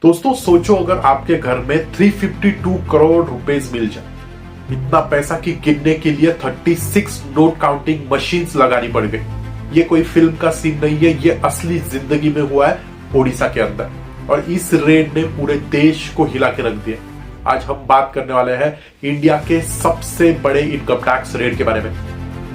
दोस्तों सोचो अगर आपके घर में 352 करोड़ रुपए मिल जाए, इतना पैसा कि गिनने के लिए 36 नोट काउंटिंग मशीन्स लगानी पड़ गई। ये कोई फिल्म का सीन नहीं है, ये असली जिंदगी में हुआ है ओडिशा के अंदर, और इस रेड ने पूरे देश को हिला के रख दिया। आज हम बात करने वाले हैं इंडिया के सबसे बड़े इनकम टैक्स रेड के बारे में,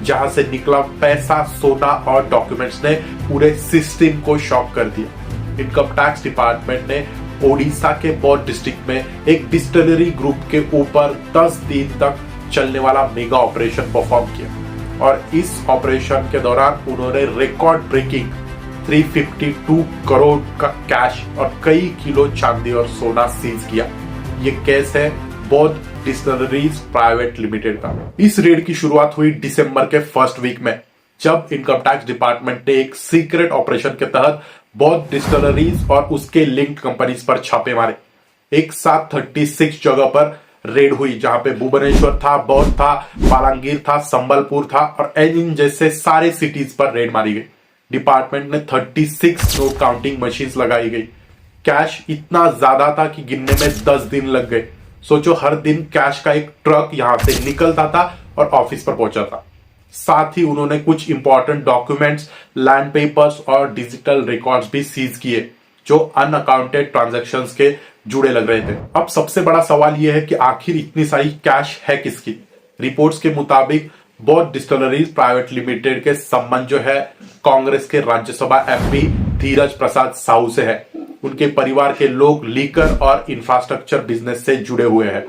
जहां से निकला पैसा, सोना और डॉक्यूमेंट्स ने पूरे सिस्टम को शॉक कर दिया। इनकम टैक्स डिपार्टमेंट ने ओडिशा के बौद्ध डिस्ट्रिक्ट में एक डिस्टिलरी ग्रुप के ऊपर 10 दिन तक चलने वाला मेगा ऑपरेशन परफॉर्म किया, और इस ऑपरेशन के दौरान उन्होंने रिकॉर्ड ब्रेकिंग 352 करोड़ का कैश और कई किलो चांदी और सोना सीज किया। ये केस है बौद्ध डिस्टिलरीज प्राइवेट लिमिटेड का। इस रेड की शुरुआत हुई दिसंबर के फर्स्ट वीक में, जब इनकम टैक्स डिपार्टमेंट ने एक सीक्रेट ऑपरेशन के तहत बौद्ध डिस्टिलरीज और उसके लिंक्ड कंपनीज पर छापे मारे। एक साथ 36 जगह पर रेड हुई, जहां पे भुवनेश्वर था, बौद्ध था, बालांगीर था, संबलपुर था, और इन जैसे सारे सिटीज पर रेड मारी गई। डिपार्टमेंट ने 36 नोट काउंटिंग मशीन्स लगाई गई। कैश इतना ज्यादा था कि गिनने में 10 दिन लग गए। सोचो, हर दिन कैश का एक ट्रक यहां से निकलता था और ऑफिस पर पहुंचा था। साथ ही उन्होंने कुछ इंपॉर्टेंट डॉक्यूमेंट्स, लैंड पेपर्स और डिजिटल रिकॉर्ड्स भी सीज किए, जो अनअकाउंटेड ट्रांजैक्शंस के जुड़े लग रहे थे। अब सबसे बड़ा सवाल यह है कि आखिर इतनी सारी कैश है किसकी? रिपोर्ट्स के मुताबिक बौद्ध डिस्टिलरीज प्राइवेट लिमिटेड के संबंध जो है कांग्रेस के राज्यसभा एमपी धीरज प्रसाद साहू से है। उनके परिवार के लोग लीकर और इंफ्रास्ट्रक्चर बिजनेस से जुड़े हुए हैं,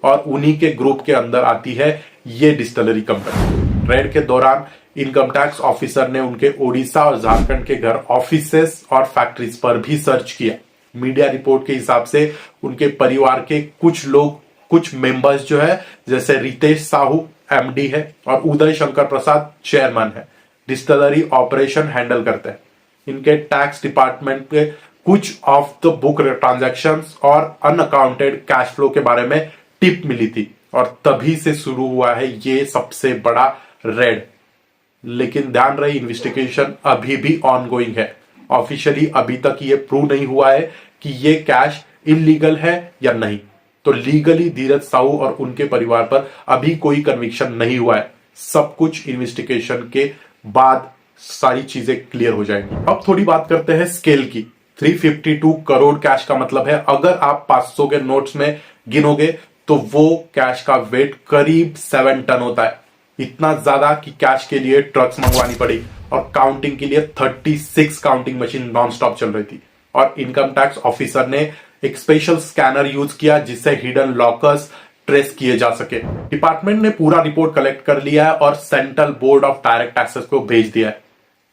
और उन्हीं के ग्रुप के अंदर आती है ये डिस्टिलरी कंपनी। रेड के दौरान इनकम टैक्स ऑफिसर ने उनके ओडिशा और झारखंड के घर, ऑफिसेस और फैक्ट्रीज पर भी सर्च किया। मीडिया रिपोर्ट के हिसाब से उनके परिवार के कुछ लोग, कुछ मेंबर्स जो है, जैसे रितेश साहू एमडी है और उदय शंकर प्रसाद चेयरमैन है, डिस्टिलरी ऑपरेशन हैंडल करते हैं। इनके टैक्स डिपार्टमेंट के कुछ ऑफ द बुक ट्रांजैक्शंस और अनअकाउंटेड कैश फ्लो के बारे में टिप मिली थी, और तभी से शुरू हुआ है ये सबसे बड़ा रेड। लेकिन ध्यान रहे, इन्वेस्टिगेशन अभी भी ऑनगोइंग है। ऑफिशियली अभी तक ये प्रूव नहीं हुआ है कि ये कैश इलीगल है या नहीं। तो लीगली धीरज साहू और उनके परिवार पर अभी कोई कन्विक्शन नहीं हुआ है। सब कुछ इन्वेस्टिगेशन के बाद सारी चीजें क्लियर हो जाएंगी। अब थोड़ी बात करते हैं स्केल की। 352 करोड़ कैश का मतलब है, अगर आप 500 के नोट्स में गिनोगे तो वो कैश का वेट करीब 7 टन होता है। इतना ज्यादा कि कैश के लिए ट्रक्स मंगवानी पड़ी, और काउंटिंग के लिए 36 काउंटिंग मशीन नॉन स्टॉप चल रही थी। और इनकम टैक्स ऑफिसर ने एक स्पेशल स्कैनर यूज किया, जिससे हिडन लॉकर्स ट्रेस किए जा सके। डिपार्टमेंट ने पूरा रिपोर्ट कलेक्ट कर लिया है और central board of direct taxes को भेज दिया है।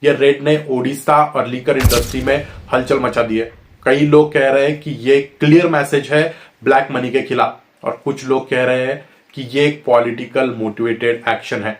यह रेड ने ओडिशा और लीकर इंडस्ट्री में हलचल मचा दी है। कई लोग कह रहे हैं कि ये क्लियर मैसेज है ब्लैक मनी के खिलाफ, और कुछ लोग कह रहे हैं कि ये एक पॉलिटिकल मोटिवेटेड एक्शन है।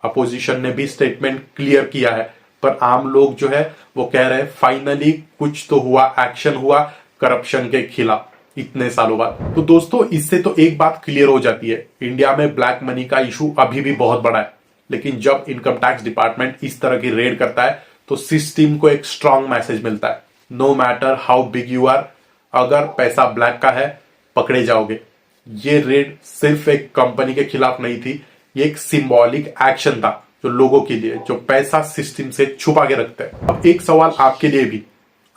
अपोजिशन ने भी स्टेटमेंट क्लियर किया है, पर आम लोग जो है वो कह रहे हैं फाइनली कुछ तो हुआ, एक्शन हुआ करप्शन के खिलाफ इतने सालों बाद। तो दोस्तों, इससे तो एक बात क्लियर हो जाती है, इंडिया में ब्लैक मनी का इशू अभी भी बहुत बड़ा है। लेकिन जब इनकम टैक्स डिपार्टमेंट इस तरह की रेड करता है तो सिस्टम को एक स्ट्रांग मैसेज मिलता है, no matter how big you are, अगर पैसा ब्लैक का है पकड़े जाओगे। ये रेड सिर्फ एक कंपनी के खिलाफ नहीं थी, ये एक सिंबॉलिक एक्शन था जो लोगों के लिए, जो पैसा सिस्टम से छुपा के रखते हैं। अब एक सवाल आपके लिए भी,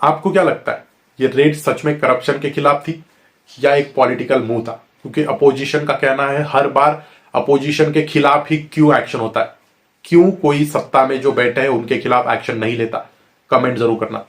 आपको क्या लगता है, ये रेड सच में करप्शन के खिलाफ थी या एक पॉलिटिकल मूव था? क्योंकि अपोजिशन का कहना है हर बार अपोजिशन के खिलाफ ही क्यों एक्शन होता है, क्यों कोई सत्ता में जो बैठे हैं उनके खिलाफ एक्शन नहीं लेता? कमेंट जरूर करना।